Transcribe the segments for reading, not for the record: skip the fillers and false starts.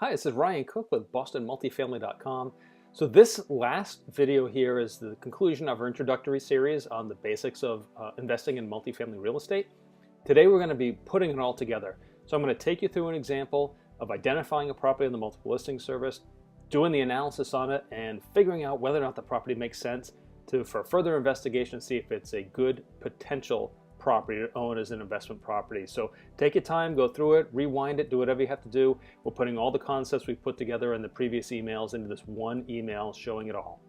Hi, this is Ryan Cook with BostonMultifamily.com. So this last video here is the conclusion of our introductory series on the basics of investing in multifamily real estate. Today we're going to be putting it all together. So I'm going to take you through an example of identifying a property in the multiple listing service, doing the analysis on it, and figuring out whether or not the property makes sense for further investigation to see if it's a good potential property to own as an investment property. So take your time, go through it, rewind it, do whatever you have to do. We're putting all the concepts we've put together in the previous emails into this one email showing it all.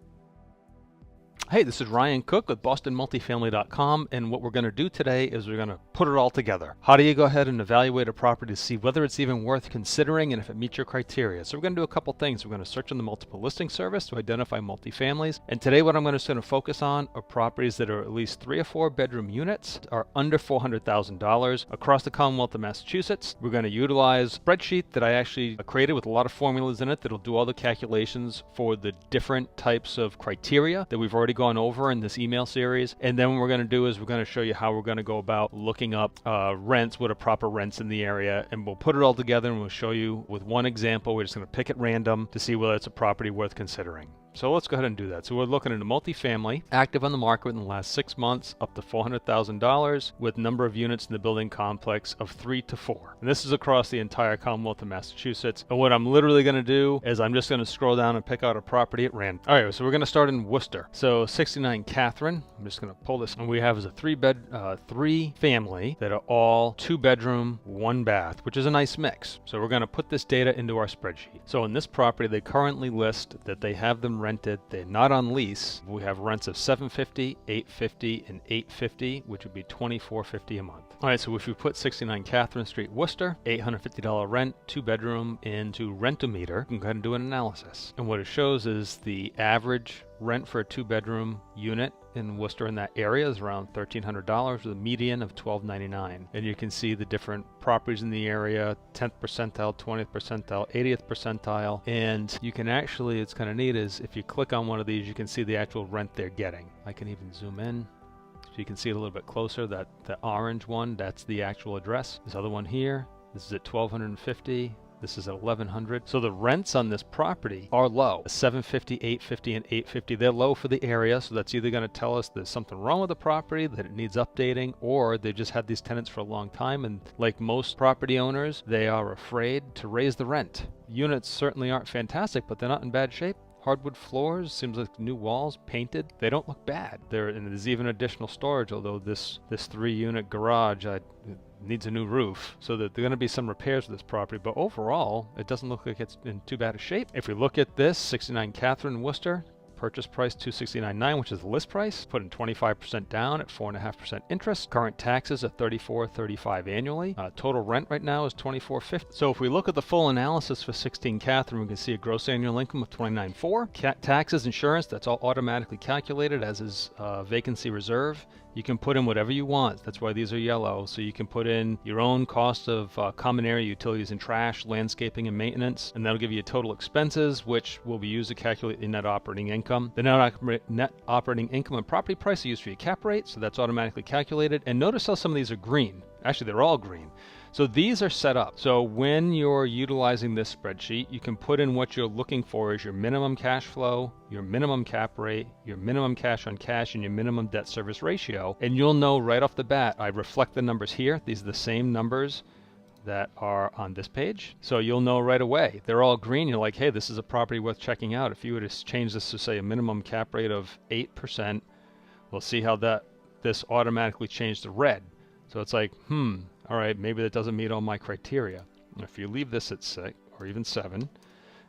Hey, this is Ryan Cook with BostonMultifamily.com, and what we're going to do today is we're going to put it all together. How do you go ahead and evaluate a property to see whether it's even worth considering and if it meets your criteria? So we're going to do a couple things. We're going to search in the multiple listing service to identify multifamilies, and today what I'm going to focus on are properties that are at least 3 or 4 bedroom units, are under $400,000 across the Commonwealth of Massachusetts. We're going to utilize a spreadsheet that I actually created with a lot of formulas in it that'll do all the calculations for the different types of criteria that we've already gone over in this email series. And then what we're going to do is we're going to show you how we're going to go about looking up rents, what are proper rents in the area, and we'll put it all together and we'll show you with one example. We're just going to pick at random to see whether it's a property worth considering. So let's go ahead and do that. So we're looking at a multifamily, active on the market in the last 6 months, up to $400,000, with number of units in the building complex of 3 to 4. And this is across the entire Commonwealth of Massachusetts. And what I'm literally going to do is I'm just going to scroll down and pick out a property at random. All right, so we're going to start in Worcester. So 69 Catherine. I'm just going to pull this. And we have as a 3 family that are all 2 bedroom, 1 bath, which is a nice mix. So we're going to put this data into our spreadsheet. So in this property, they currently list that they have them rented. They're not on lease. We have rents of $750, $850, and $850, which would be $24.50 a month. All right, so if we put 69 Catherine Street, Worcester, $850 rent, 2 bedroom into Rentometer, we can go ahead and do an analysis. And what it shows is the average rent for a 2 bedroom unit in Worcester in that area is around $1,300 with a median of $1,299. And you can see the different properties in the area, 10th percentile, 20th percentile, 80th percentile. And you can actually, it's kind of neat, is if you click on one of these, you can see the actual rent they're getting. I can even zoom in so you can see it a little bit closer. That the orange one, that's the actual address. This other one here, this is at $1,250. This is at $1,100. So the rents on this property are low. $750, $850, and $850. They're low for the area, so that's either going to tell us there's something wrong with the property, that it needs updating, or they've just had these tenants for a long time, and like most property owners, they are afraid to raise the rent. Units certainly aren't fantastic, but they're not in bad shape. Hardwood floors, seems like new walls, painted. They don't look bad. And there's even additional storage, although this 3-unit garage needs a new roof, so that there are going to be some repairs to this property, but overall it doesn't look like it's in too bad a shape. If we look at this 69 Catherine Worcester, purchase price $269.9, which is the list price, put in 25% down at 4.5% interest. Current taxes are $34.35 annually. Total rent right now is $24.50. So if we look at the full analysis for 16 Catherine, we can see a gross annual income of $29.4. Taxes, insurance, that's all automatically calculated, as is vacancy reserve. You can put in whatever you want. That's why these are yellow. So you can put in your own cost of common area utilities and trash, landscaping, and maintenance, and that'll give you total expenses, which will be used to calculate the net operating income. The net operating income and property price are used for your cap rate, so that's automatically calculated. And notice how some of these are green. Actually, they're all green. So these are set up. So when you're utilizing this spreadsheet, you can put in what you're looking for as your minimum cash flow, your minimum cap rate, your minimum cash on cash, and your minimum debt service ratio. And you'll know right off the bat, I reflect the numbers here. These are the same numbers that are on this page. So you'll know right away. They're all green. You're like, hey, this is a property worth checking out. If you were to change this to, say, a minimum cap rate of 8%, we'll see how this automatically changed to red. So it's like, all right, maybe that doesn't meet all my criteria. If you leave this at 6 or even 7,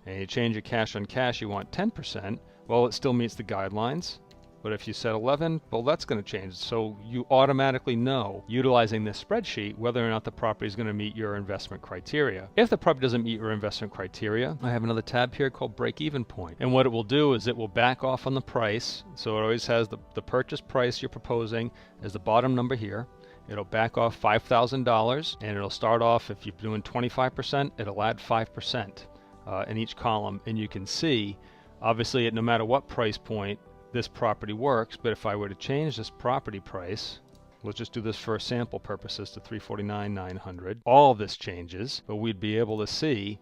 and you change your cash on cash, you want 10%, well, it still meets the guidelines. But if you set 11, well, that's going to change. So you automatically know, utilizing this spreadsheet, whether or not the property is going to meet your investment criteria. If the property doesn't meet your investment criteria, I have another tab here called break-even point. And what it will do is it will back off on the price. So it always has the purchase price you're proposing as the bottom number here. It'll back off $5,000, and it'll start off, if you're doing 25%, it'll add 5% in each column. And you can see, obviously, no matter what price point this property works, but if I were to change this property price, let's just do this for sample purposes to $349,900. All of this changes, but we'd be able to see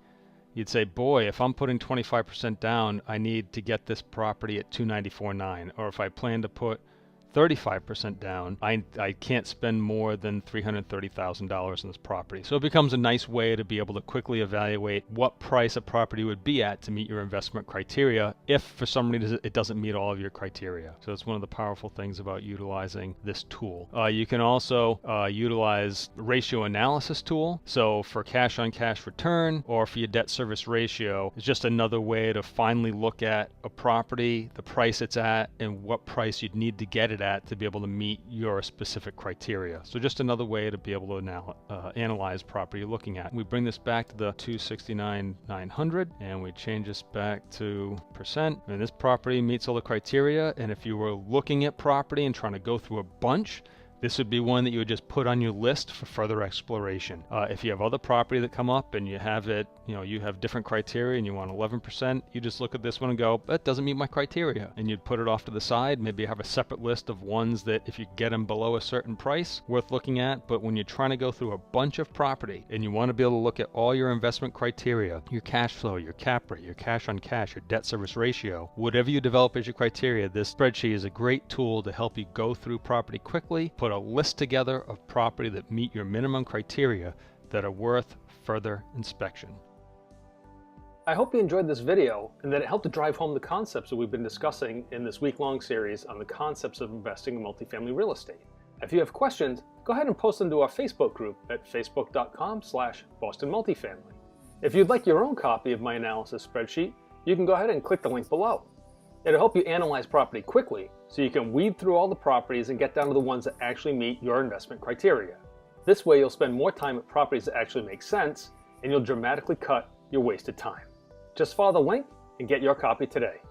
you'd say, boy, if I'm putting 25% down, I need to get this property at 294.9. Or if I plan to put 35% down, I can't spend more than $330,000 in this property. So it becomes a nice way to be able to quickly evaluate what price a property would be at to meet your investment criteria if for some reason it doesn't meet all of your criteria. So it's one of the powerful things about utilizing this tool. You can also utilize the ratio analysis tool. So for cash on cash return or for your debt service ratio, it's just another way to finally look at a property, the price it's at, and what price you'd need to get it at to be able to meet your specific criteria. So just another way to be able to analyze property you're looking at. We bring this back to the 269,900 and we change this back to percent. And this property meets all the criteria. And if you were looking at property and trying to go through a bunch, this would be one that you would just put on your list for further exploration. If you have other property that come up and you have it, you have different criteria and you want 11%, you just look at this one and go, that doesn't meet my criteria. And you'd put it off to the side. Maybe have a separate list of ones that if you get them below a certain price, worth looking at. But when you're trying to go through a bunch of property and you want to be able to look at all your investment criteria, your cash flow, your cap rate, your cash on cash, your debt service ratio, whatever you develop as your criteria, this spreadsheet is a great tool to help you go through property quickly, put a list together of property that meet your minimum criteria that are worth further inspection. I hope you enjoyed this video and that it helped to drive home the concepts that we've been discussing in this week-long series on the concepts of investing in multifamily real estate. If you have questions, go ahead and post them to our Facebook group at facebook.com/BostonMultifamily. If you'd like your own copy of my analysis spreadsheet, you can go ahead and click the link below. It'll help you analyze property quickly so you can weed through all the properties and get down to the ones that actually meet your investment criteria. This way you'll spend more time at properties that actually make sense and you'll dramatically cut your wasted time. Just follow the link and get your copy today.